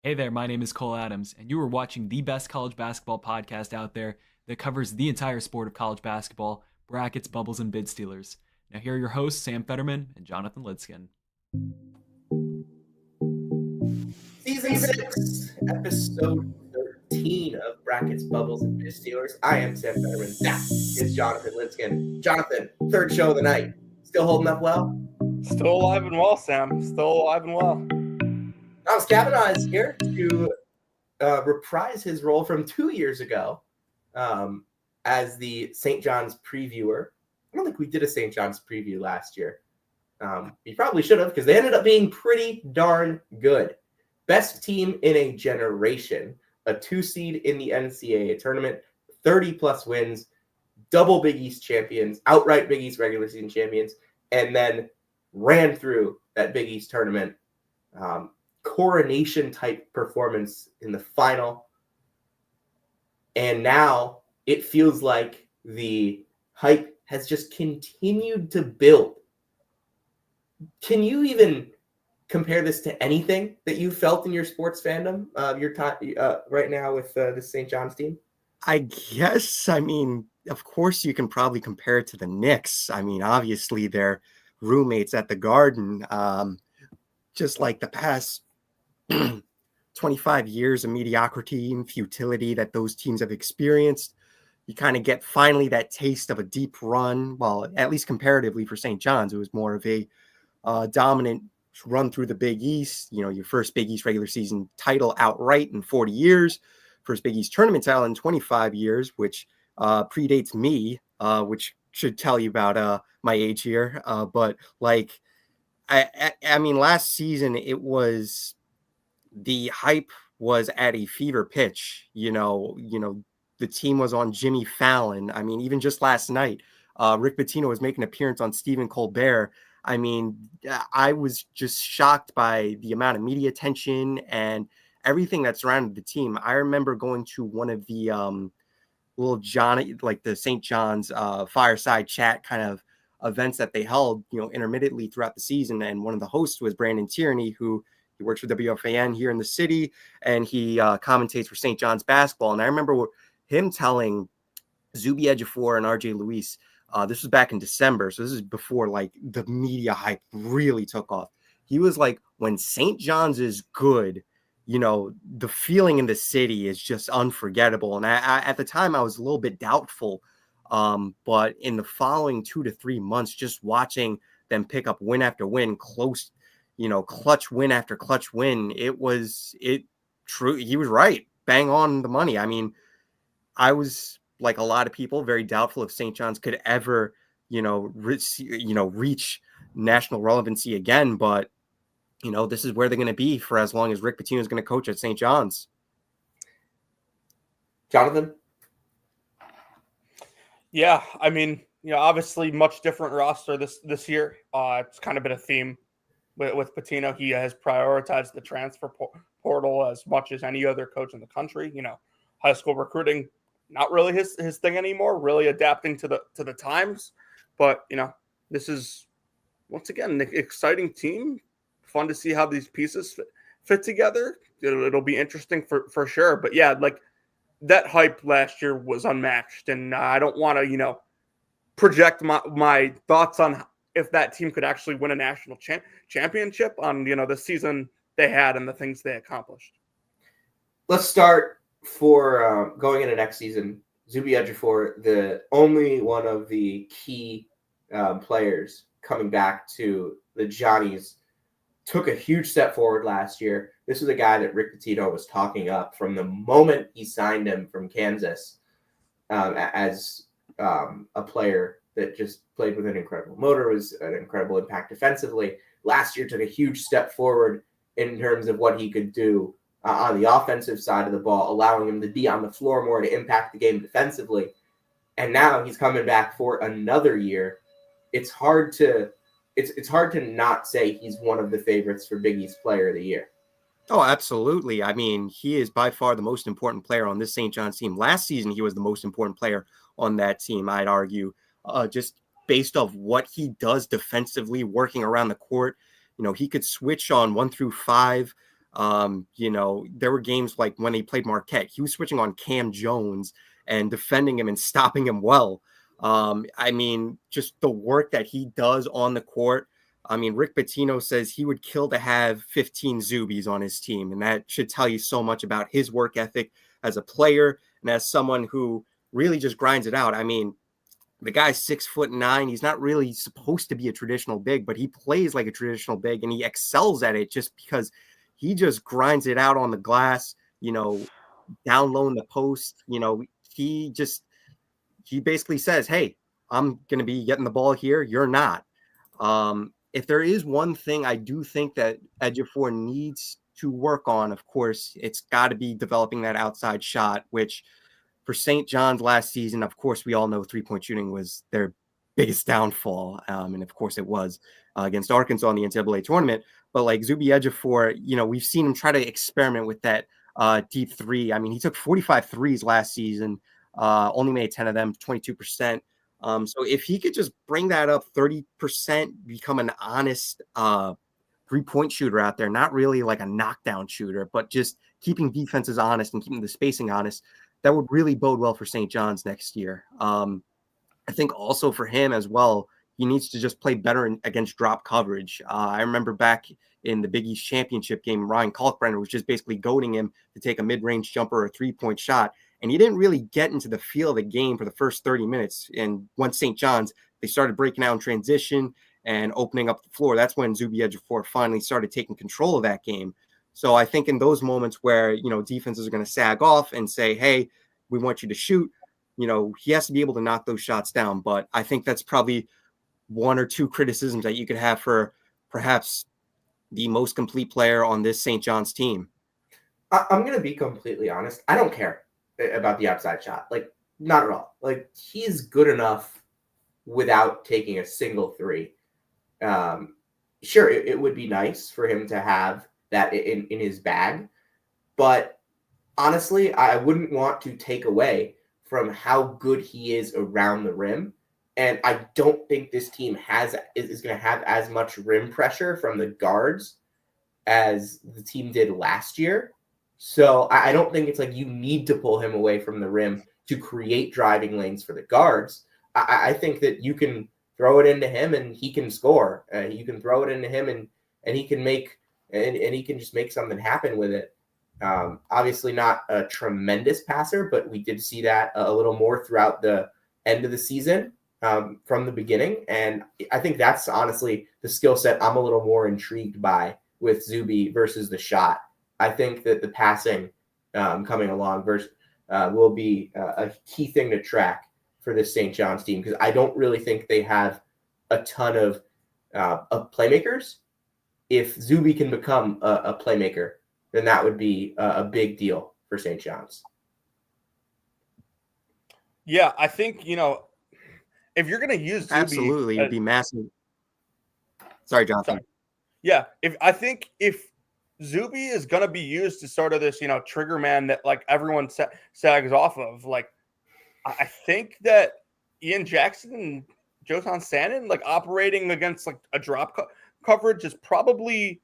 Hey there, my name is Cole Adams, and you are watching the best college basketball podcast out there that covers the entire sport of college basketball, brackets, bubbles, and bid stealers. Now, here are your hosts, Sam Fetterman and Jonathan Lidskin. Season 6, Episode 13 of Brackets, Bubbles, and Bid Stealers. I am Sam Fetterman. That is Jonathan Lidskin. Jonathan, third show of the night. Still holding up well? Still alive and well, Sam. Still alive and well. Thomas Kavanaugh is here to reprise his role from 2 years ago as the St. John's previewer. I don't think we did a St. John's preview last year. We probably should have, because they ended up being pretty darn good. Best team in a generation, a 2 seed in the NCAA tournament, 30-plus wins, double Big East champions, outright Big East regular season champions, and then ran through that Big East tournament. Coronation-type performance in the final. And now it feels like the hype has just continued to build. Can you even compare this to anything that you felt in your sports fandom your time right now with the St. John's team? I guess, of course you can probably compare it to the Knicks. Obviously they're roommates at the Garden. Just like the past 25 years of mediocrity and futility that those teams have experienced, you kind of get finally that taste of a deep run. Well, at least comparatively for St. John's, it was more of a dominant run through the Big East. Your first Big East regular season title outright in 40 years, first Big East tournament title in 25 years, which predates me, which should tell you about my age here. But like, I mean, last season the hype was at a fever pitch. The team was on Jimmy Fallon. Even just last night, Rick Pitino was making an appearance on Stephen Colbert. I was just shocked by the amount of media attention and everything that surrounded the team. I remember going to one of the the St. John's fireside chat kind of events that they held, intermittently throughout the season. And one of the hosts was Brandon Tierney, who he works for WFAN here in the city, and he commentates for St. John's basketball. And I remember him telling Zuby Ejiofor and RJ Luis, this was back in December, so this is before like the media hype really took off. He was like, when St. John's is good, the feeling in the city is just unforgettable. And I at the time, I was a little bit doubtful. But in the following 2 to 3 months, just watching them pick up win after win, close, clutch win after clutch win, it true. He was right. Bang on the money. I was, like a lot of people, very doubtful if St. John's could ever, reach national relevancy again. But, this is where they're going to be for as long as Rick Pitino is going to coach at St. John's. Jonathan? Yeah, obviously much different roster this year. It's kind of been a theme with Pitino. He has prioritized the transfer portal as much as any other coach in the country. High school recruiting, not really his thing anymore, really adapting to the times. But, this is, once again, an exciting team. Fun to see how these pieces fit together. It'll be interesting for sure. But, yeah, like that hype last year was unmatched. And I don't want to, project my thoughts on if that team could actually win a national championship on, the season they had and the things they accomplished. Let's start for going into next season. Zuby Ejiofor, the only one of the key players coming back to the Johnnies, took a huge step forward last year. This was a guy that Rick Pitino was talking up from the moment he signed him from Kansas as a player that just played with an incredible motor, was an incredible impact defensively. Last year took a huge step forward in terms of what he could do on the offensive side of the ball, allowing him to be on the floor more to impact the game defensively. And now he's coming back for another year. It's hard to not say he's one of the favorites for Big East Player of the Year. Oh, absolutely. He is by far the most important player on this St. John's team. Last season, he was the most important player on that team, I'd argue, just based off what he does defensively, working around the court. He could switch on 1 through 5 There were games like when they played Marquette, he was switching on Cam Jones and defending him and stopping him well. Just the work that he does on the court. Rick Pitino says he would kill to have 15 Zubies on his team, and that should tell you so much about his work ethic as a player and as someone who really just grinds it out. The guy's 6'9". He's not really supposed to be a traditional big, but he plays like a traditional big, and he excels at it just because he just grinds it out on the glass, down low in the post. He basically says, hey, I'm going to be getting the ball here. You're not. If there is one thing I do think that Ejiofor needs to work on, of course, it's got to be developing that outside shot, which for St. John's last season, of course, we all know three-point shooting was their biggest downfall. And of course it was against Arkansas in the NCAA tournament. But like Zuby Ejiofor, we've seen him try to experiment with that deep three. He took 45 threes last season, only made 10 of them, 22%. So if he could just bring that up 30%, become an honest three-point shooter out there, not really like a knockdown shooter, but just keeping defenses honest and keeping the spacing honest, that would really bode well for St. John's next year. I think also for him as well, he needs to just play better against drop coverage. I remember back in the Big East championship game, Ryan Kalkbrenner was just basically goading him to take a mid-range jumper or a three-point shot. And he didn't really get into the feel of the game for the first 30 minutes. And once St. John's, they started breaking out in transition and opening up the floor. That's when Zuby Ejiofor finally started taking control of that game. So I think in those moments where, defenses are going to sag off and say, hey, we want you to shoot, he has to be able to knock those shots down. But I think that's probably one or two criticisms that you could have for perhaps the most complete player on this St. John's team. I'm going to be completely honest. I don't care about the outside shot. Like, not at all. Like, he's good enough without taking a single three. Sure, it would be nice for him to have that in his bag. But honestly, I wouldn't want to take away from how good he is around the rim. And I don't think this team is going to have as much rim pressure from the guards as the team did last year. So I don't think it's like you need to pull him away from the rim to create driving lanes for the guards. I think that you can throw it into him and he can score. You can throw it into him and he can make and he can just make something happen with it. Obviously not a tremendous passer, but we did see that a little more throughout the end of the season from the beginning. And I think that's honestly the skill set I'm a little more intrigued by with Zuby versus the shot. I think that the passing coming along will be a key thing to track for this St. John's team, because I don't really think they have a ton of playmakers. If Zuby can become a playmaker, then that would be a big deal for St. John's. Yeah, I think, if you're going to use Zuby, absolutely, it'd be massive. Sorry, Jonathan. Sorry. Yeah, if Zuby is going to be used as sort of this, trigger man that like everyone sags off of, like I think that Ian Jackson and Jotan Sanin, like operating against like a drop coverage is probably,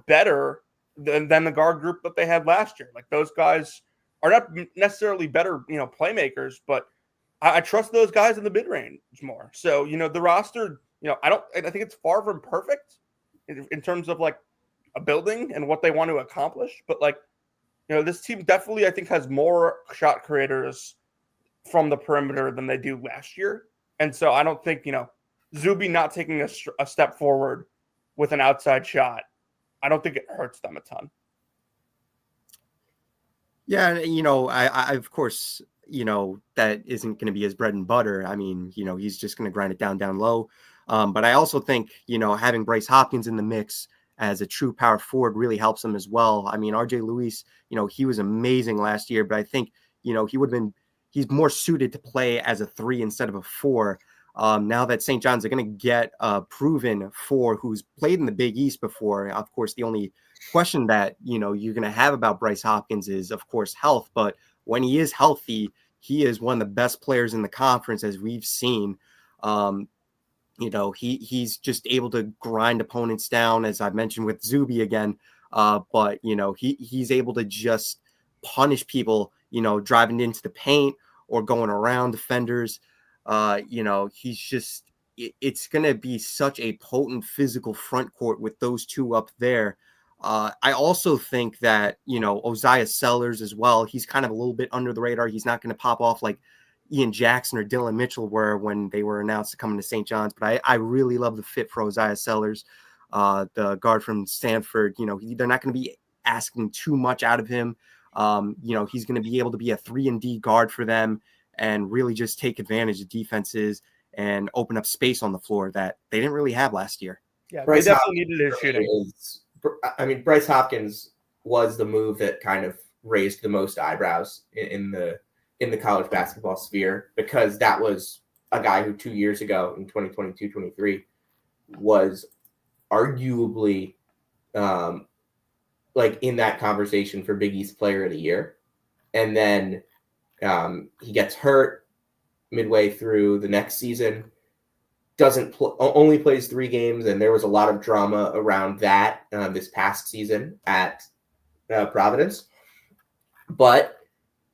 better than the guard group that they had last year. Like those guys are not necessarily better, playmakers, but I trust those guys in the mid range more. So, the roster, I think it's far from perfect in terms of like a building and what they want to accomplish. But like, this team definitely, I think, has more shot creators from the perimeter than they do last year. And so I don't think, Zuby not taking a step forward with an outside shot, I don't think it hurts them a ton. Yeah, I of course, that isn't going to be his bread and butter. He's just going to grind it down low. But I also think, having Bryce Hopkins in the mix as a true power forward really helps him as well. RJ Luis, he was amazing last year, but I think, he's more suited to play as a 3 instead of a 4. Now that St. John's are going to get a proven 4 who's played in the Big East before. Of course, the only question that, you're going to have about Bryce Hopkins is, of course, health. But when he is healthy, he is one of the best players in the conference, as we've seen. He's just able to grind opponents down, as I mentioned with Zuby again. But he's able to just punish people, driving into the paint or going around defenders. He's just it's going to be such a potent physical front court with those two up there. I also think that, Oziah Sellers as well, he's kind of a little bit under the radar. He's not going to pop off like Ian Jackson or Dylan Mitchell were when they were announced to come into St. John's. But I really love the fit for Oziah Sellers, the guard from Stanford. They're not going to be asking too much out of him. He's going to be able to be a 3-and-D guard for them and really just take advantage of defenses and open up space on the floor that they didn't really have last year. Yeah, Bryce they definitely needed his shooting. Bryce Hopkins was the move that kind of raised the most eyebrows in the college basketball sphere, because that was a guy who 2 years ago in 2022-23 was arguably like in that conversation for Big East Player of the Year. And then he gets hurt midway through the next season, only plays 3 games, and there was a lot of drama around that this past season at Providence. But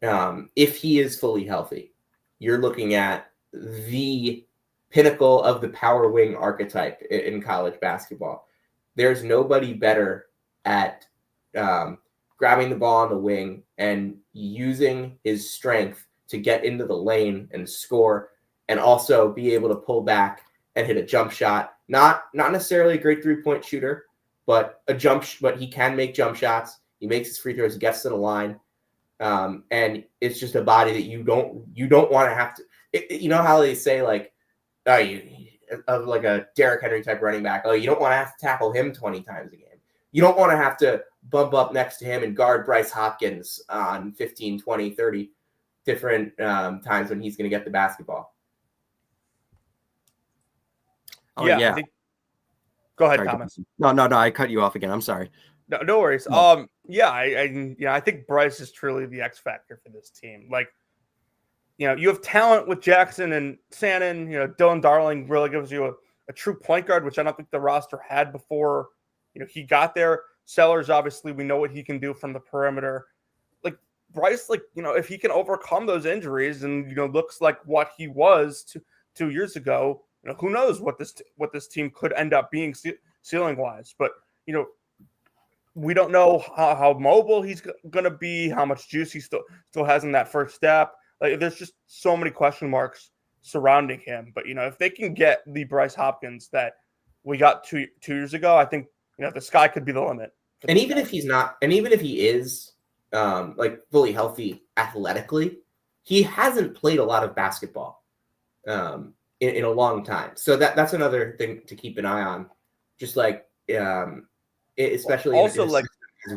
if he is fully healthy, you're looking at the pinnacle of the power wing archetype in college basketball. There's nobody better at grabbing the ball on the wing and using his strength to get into the lane and score, and also be able to pull back and hit a jump shot. Not necessarily a great 3-point shooter, but but he can make jump shots. He makes his free throws, gets to the line. And it's just a body that you don't want to have to, you know how they say like, of like a Derrick Henry type running back, you don't want to have to tackle him 20 times a game. You don't want to have to bump up next to him and guard Bryce Hopkins on 15, 20, 30 different times when he's going to get the basketball. Oh, yeah. Go ahead, sorry, Thomas. No, I cut you off again. I'm sorry. No worries. No. I think Bryce is truly the X factor for this team. Like, you have talent with Jackson and Sannon. Dylan Darling really gives you a true point guard, which I don't think the roster had before he got there. Sellers, obviously, we know what he can do from the perimeter. Like Bryce, if he can overcome those injuries and looks like what he was 2 years ago, who knows what this team could end up being ceiling wise. But we don't know how mobile he's going to be, how much juice he still has in that first step. Like, there's just so many question marks surrounding him. But if they can get the Bryce Hopkins that we got two years ago, I think the sky could be the limit. And even if he's not, and even if he is fully healthy athletically, he hasn't played a lot of basketball in a long time. So that's another thing to keep an eye on. Just like especially also as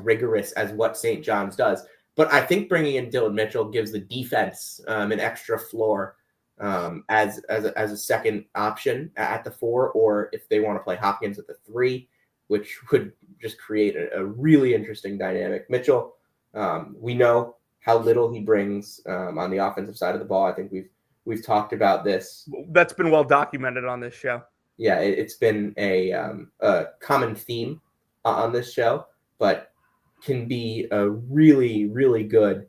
rigorous as what St. John's does. But I think bringing in Dylan Mitchell gives the defense an extra floor as a second option at the 4, or if they want to play Hopkins at the 3, which would just create a really interesting dynamic. Mitchell, we know how little he brings on the offensive side of the ball. I think we've talked about this. That's been well documented on this show. Yeah, it's been a common theme on this show, but can be a really, really good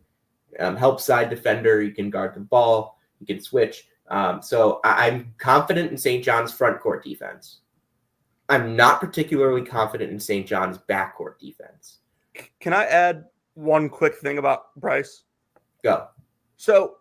help side defender. You can guard the ball. You can switch. So I'm confident in St. John's front court defense. I'm not particularly confident in St. John's backcourt defense. Can I add one quick thing about Bryce? Go. So,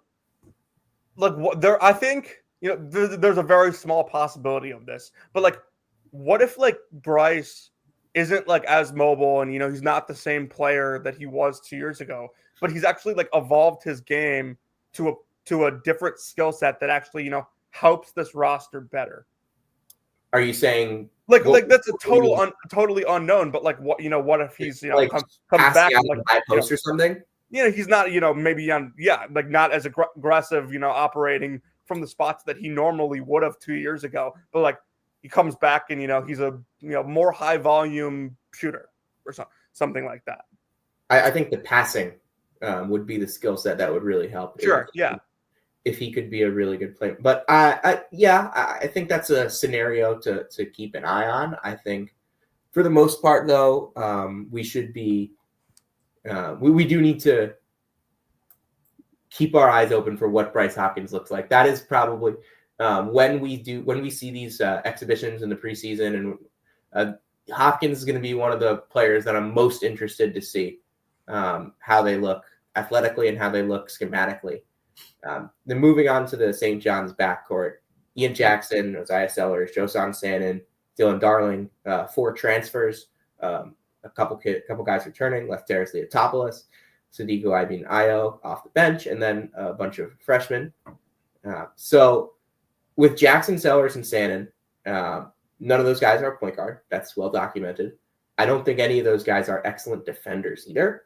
I think there's a very small possibility of this, but what if Bryce isn't as mobile and he's not the same player that he was 2 years ago, but he's actually evolved his game to a different skill set that actually helps this roster better. Are you saying that's a totally unknown? But what if he's comes back high post or something? He's not maybe on not as aggressive operating from the spots that he normally would have 2 years ago, but he comes back and he's a more high volume shooter or something like that. I think the passing would be the skill set that would really help. Sure, if he could be a really good player. But I think that's a scenario to keep an eye on. I think For the most part, though, we should be. We do need to keep our eyes open for what Bryce Hopkins looks like. That is probably when we see these exhibitions in the preseason, and Hopkins is going to be one of the players that I'm most interested to see how they look athletically and how they look schematically. Then moving on to the St. John's backcourt, Ian Jackson, Isaiah Sellers, Josan Sannon, Dylan Darling, 4 transfers, a couple guys returning, Lefteris Leotopoulos, Sadiku Ibin Ayo off the bench, and then a bunch of freshmen. So with Jackson, Sellers, and Sannon, none of those guys are a point guard. That's well documented. I don't think any of those guys are excellent defenders either.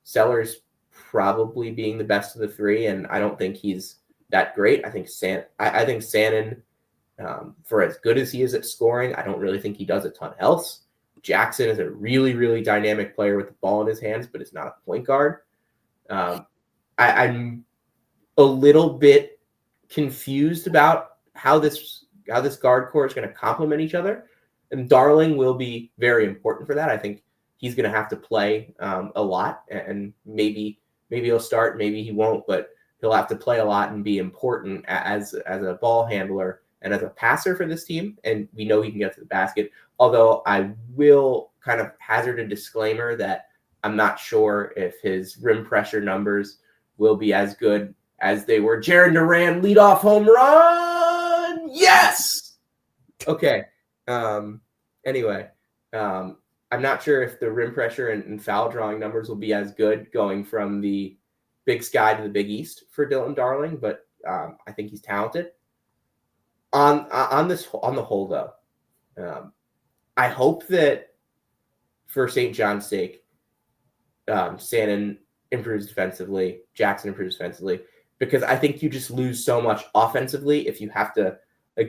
Sellers probably being the best of the 3, and I don't think he's that great. I think Sannon, for as good as he is at scoring, I don't really think he does a ton else. Jackson is a really, really dynamic player with the ball in his hands, but is not a point guard. I'm a little bit confused about how this guard core is going to complement each other. And Darling will be very important for that. I think he's going to have to play a lot, and maybe he'll start, maybe he won't, but he'll have to play a lot and be important as a ball handler and as a passer for this team. And we know he can get to the basket. Although I will kind of hazard a disclaimer that I'm not sure if his rim pressure numbers will be as good as they were. Jaron Duran leadoff home run. Yes. Okay. Anyway, I'm not sure if the rim pressure and foul drawing numbers will be as good going from the Big Sky to the Big East for Dylan Darling, but I think he's talented. On the whole, though, I hope that for St. John's sake, Sannon improves defensively, Jackson improves defensively, because I think you just lose so much offensively if you have to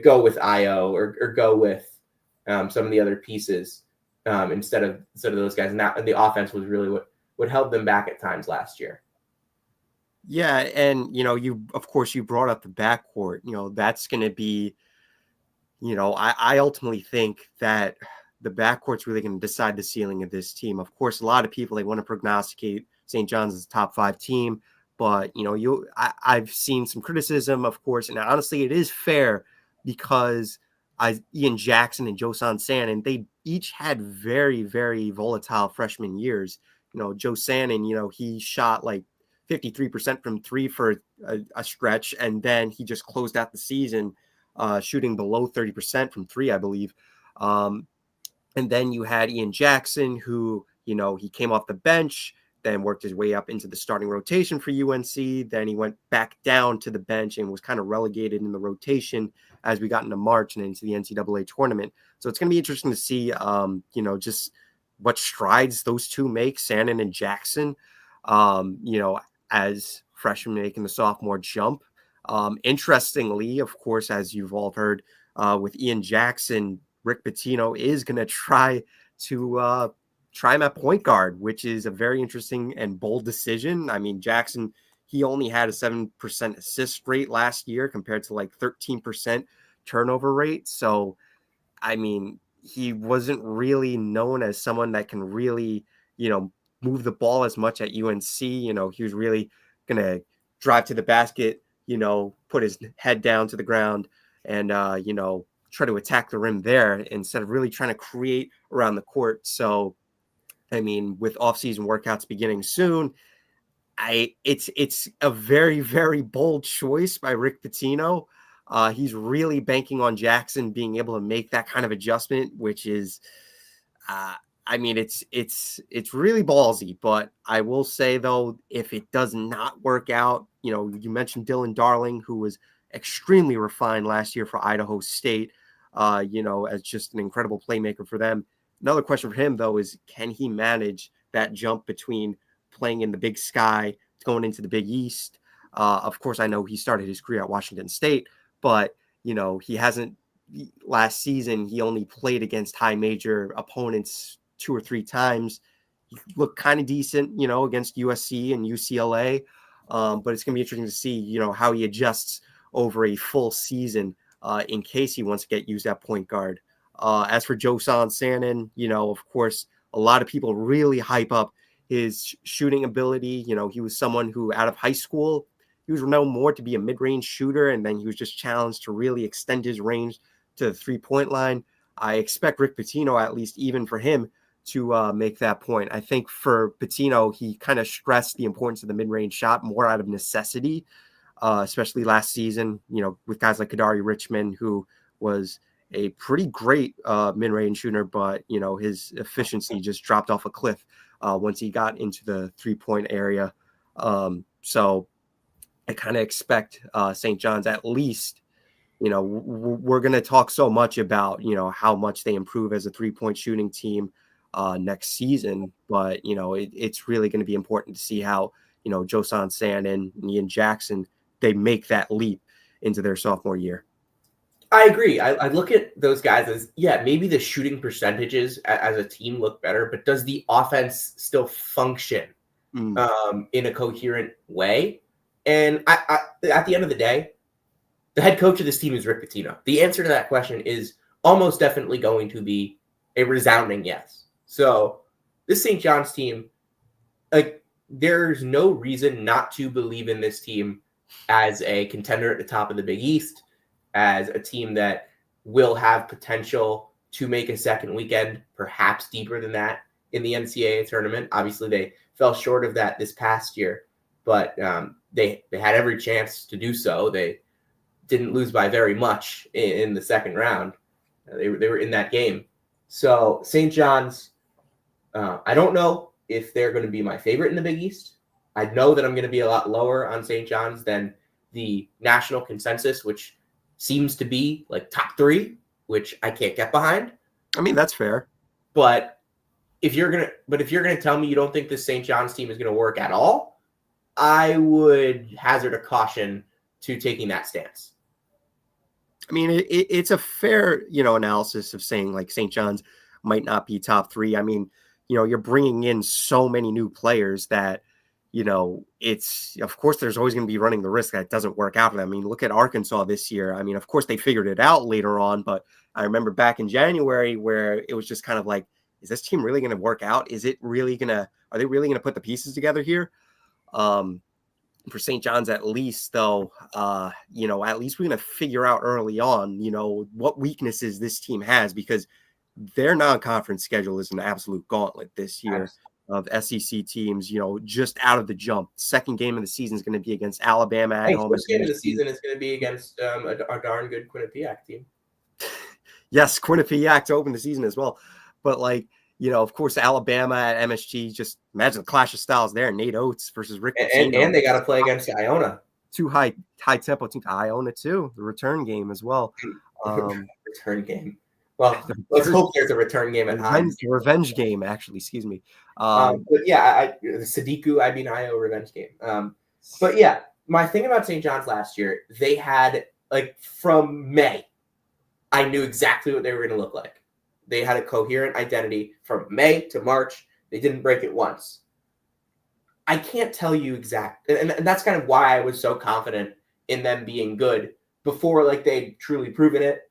go with Io or go with some of the other pieces instead of those guys. And the offense was really what held them back at times last year. Yeah, and you brought up the backcourt. That's going to be, I ultimately think that the backcourt's really going to decide the ceiling of this team. Of course, a lot of people, they want to prognosticate St. John's as a top 5 team, but I've seen some criticism, of course, and honestly, it is fair because Ian Jackson and Josan Sannon, they each had very, very volatile freshman years. Joe Sannon, he shot like 53% from 3 for a stretch, and then he just closed out the season shooting below 30% from 3, I believe. And then you had Ian Jackson, who, he came off the bench, then worked his way up into the starting rotation for UNC. Then he went back down to the bench and was kind of relegated in the rotation as we got into March and into the NCAA tournament. So it's going to be interesting to see, just what strides those two make, Sannon and Jackson, as freshmen making the sophomore jump. Interestingly, of course, as you've all heard, with Ian Jackson, Rick Pitino is going to try him at point guard, which is a very interesting and bold decision. I mean, Jackson, he only had a 7% assist rate last year compared to like 13% turnover rate. So, I mean, he wasn't really known as someone that can really, move the ball as much at UNC. He was really going to drive to the basket, put his head down to the ground and, try to attack the rim there instead of really trying to create around the court. So, I mean, with off-season workouts beginning soon, it's a very, very bold choice by Rick Pitino. He's really banking on Jackson being able to make that kind of adjustment, which is, it's really ballsy. But I will say, though, if it does not work out, you mentioned Dylan Darling, who was extremely refined last year for Idaho State, as just an incredible playmaker for them. Another question for him, though, is can he manage that jump between playing in the Big Sky going into the Big East? Of course, I know he started his career at Washington State, but, he hasn't – last season, he only played against high major opponents 2 or 3 times. He looked kind of decent, against USC and UCLA, but it's going to be interesting to see, how he adjusts over a full season in case he wants to get used at point guard. As for Josan Sannon, of course, a lot of people really hype up his shooting ability. He was someone who out of high school, he was known more to be a mid-range shooter, and then he was just challenged to really extend his range to the three-point line. I expect Rick Pitino, at least even for him, to make that point. I think for Pitino, he kind of stressed the importance of the mid-range shot more out of necessity, especially last season, with guys like Kadari Richmond, who was a pretty great mid-range shooter, but his efficiency just dropped off a cliff once he got into the three-point area. So I kind of expect St. John's, at least, we're going to talk so much about how much they improve as a three-point shooting team next season, but it's really going to be important to see how Josan Sannon and Ian Jackson, they make that leap into their sophomore year. I agree. I look at those guys as, maybe the shooting percentages as a team look better, but does the offense still function in a coherent way? And I, at the end of the day, the head coach of this team is Rick Pitino. The answer to that question is almost definitely going to be a resounding yes. So this St. John's team, there's no reason not to believe in this team as a contender at the top of the Big East, as a team that will have potential to make a second weekend, perhaps deeper than that, in the NCAA tournament. Obviously, they fell short of that this past year, but they had every chance to do so. They didn't lose by very much in the second round. They were in that game. So St. John's, I don't know if they're going to be my favorite in the Big East. I know that I'm going to be a lot lower on St. John's than the national consensus, which seems to be like top 3, which I can't get behind. I mean, that's fair. But if you're gonna tell me you don't think this St. John's team is going to work at all, I would hazard a caution to taking that stance. I mean, it's a fair, analysis of saying like St. John's might not be top 3. I mean, you're bringing in so many new players that, it's, of course, there's always going to be running the risk that it doesn't work out for them. I mean, look at Arkansas this year. I mean, of course, they figured it out later on, but I remember back in January where it was just kind of like, is this team really going to work out? Are they really going to put the pieces together here? For St. John's, at least, though, at least we're going to figure out early on, what weaknesses this team has, because their non-conference schedule is an absolute gauntlet this year of SEC teams, just out of the jump. Second game of the season is going to be against Alabama at home. First game of the season is going to be against a darn good Quinnipiac team. Yes, Quinnipiac to open the season as well. But, of course, Alabama at MSG, just imagine the clash of styles there. Nate Oates versus Rick Pitino. And they got to play against Iona. 2 high-tempo teams. Iona, too. The return game as well. Return game. Well, let's hope there's a return game at Hines. Revenge game, actually. Excuse me. But yeah, the Sadiku Ibinayo revenge game. But yeah, my thing about St. John's last year, they had, from May, I knew exactly what they were going to look like. They had a coherent identity from May to March. They didn't break it once. I can't tell you exactly, and that's kind of why I was so confident in them being good before they'd truly proven it.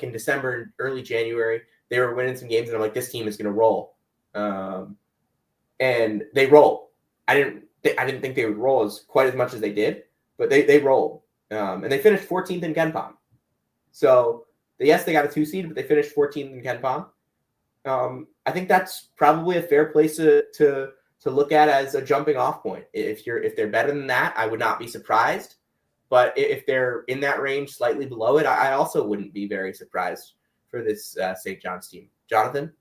In December and early January, they were winning some games, and I'm like, this team is going to roll. And they roll. I didn't think they would roll quite as much as they did, but they rolled. And they finished 14th in KenPom. So, yes, they got a 2 seed, but they finished 14th in KenPom. I think that's probably a fair place to look at as a jumping off point. If they're better than that, I would not be surprised. But if they're in that range, slightly below it, I also wouldn't be very surprised for this St. John's team. Jonathan?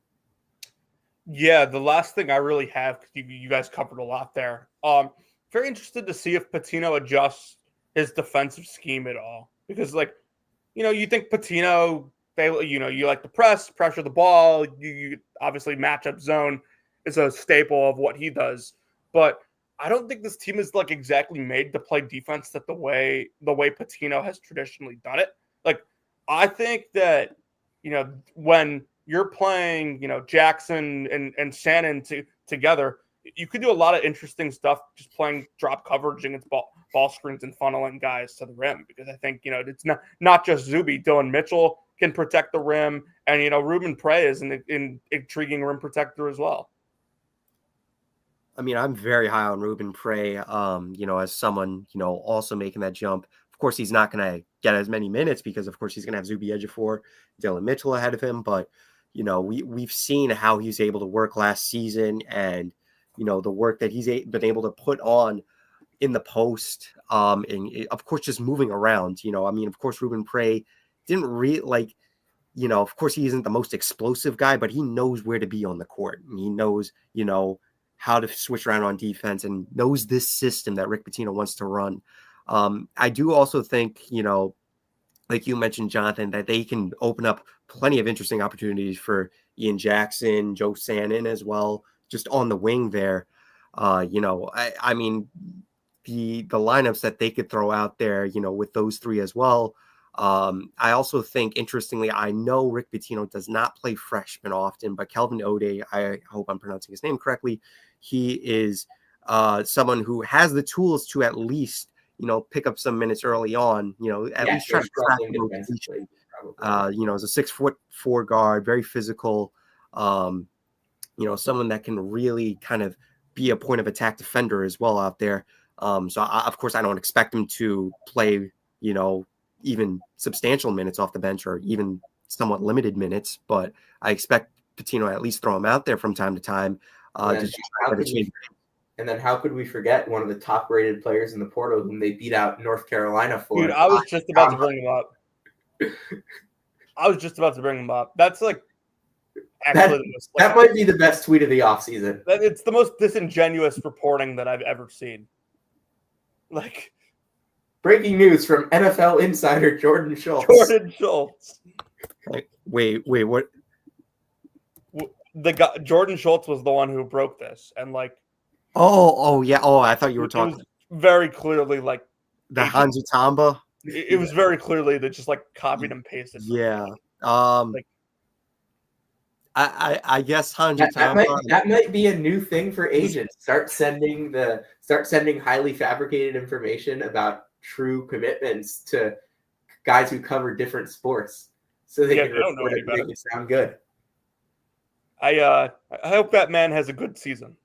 Yeah, the last thing I really have, because you guys covered a lot there. Very interested to see if Pitino adjusts his defensive scheme at all. Because, you think Pitino, you like to pressure the ball. You obviously matchup zone is a staple of what he does. But I don't think this team is exactly made to play defense the way Pitino has traditionally done it. I think that, when you're playing, Jackson and Shannon together, you could do a lot of interesting stuff just playing drop coverage against ball screens and funneling guys to the rim, because I think, it's not just Zuby. Dylan Mitchell can protect the rim, and, Ruben Prey is an intriguing rim protector as well. I mean, I'm very high on Ruben Prey, as someone, also making that jump. Of course, he's not going to get as many minutes because, of course, he's going to have Zuby Ejiofor, Dylan Mitchell ahead of him. But, we've seen how he's able to work last season, and, the work that he's been able to put on in the post, and of course, just moving around. Of course, Ruben Prey didn't of course, he isn't the most explosive guy, but he knows where to be on the court. And he knows, how to switch around on defense, and knows this system that Rick Pitino wants to run. I do also think, like you mentioned, Jonathan, that they can open up plenty of interesting opportunities for Ian Jackson, Joe Sannon as well, just on the wing there. I mean, the lineups that they could throw out there, with those three as well. I also think, interestingly, I know Rick Pitino does not play freshmen often, but Kelvin Ode, I hope I'm pronouncing his name correctly, he is someone who has the tools to at least, pick up some minutes early on, at least try to crack the rotation. As a 6'4" guard, very physical, someone that can really kind of be a point of attack defender as well out there. Of course, I don't expect him to play, even substantial minutes off the bench, or even somewhat limited minutes, but I expect Pitino to at least throw him out there from time to time. And then how could we forget one of the top-rated players in the portal whom they beat out North Carolina for? Dude, I was just about to bring him up. That's like actually that might be the best tweet of the offseason. It's the most disingenuous reporting that I've ever seen. Like, breaking news from NFL insider Jordan Schultz. Like, wait, what? The guy, Jordan Schultz, was the one who broke this, and like, yeah, I thought you were talking. It was very clearly like the Hanji Tamba. It was very clearly that just like copied and pasted. Yeah. I guess Hanji Tamba. That might be a new thing for agents. Start sending highly fabricated information about true commitments to guys who cover different sports, so they can report it and make it sound good. I hope that man has a good season.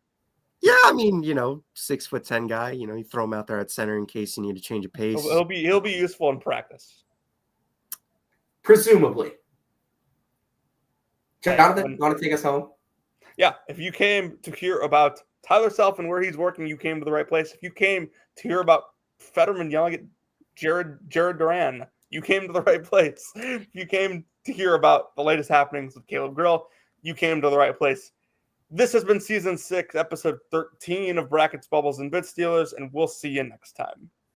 Yeah, I mean, 6'10" guy. You throw him out there at center in case you need to change a pace. He'll be useful in practice, presumably. Jonathan, want to take us home? Yeah, if you came to hear about Tyler Self and where he's working, you came to the right place. If you came to hear about Fetterman yelling at Jared Duran, you came to the right place. If you came to hear about the latest happenings with Caleb Grill, you came to the right place. This has been Season 6, Episode 13 of Brackets, Bubbles, and Bit Stealers, and we'll see you next time.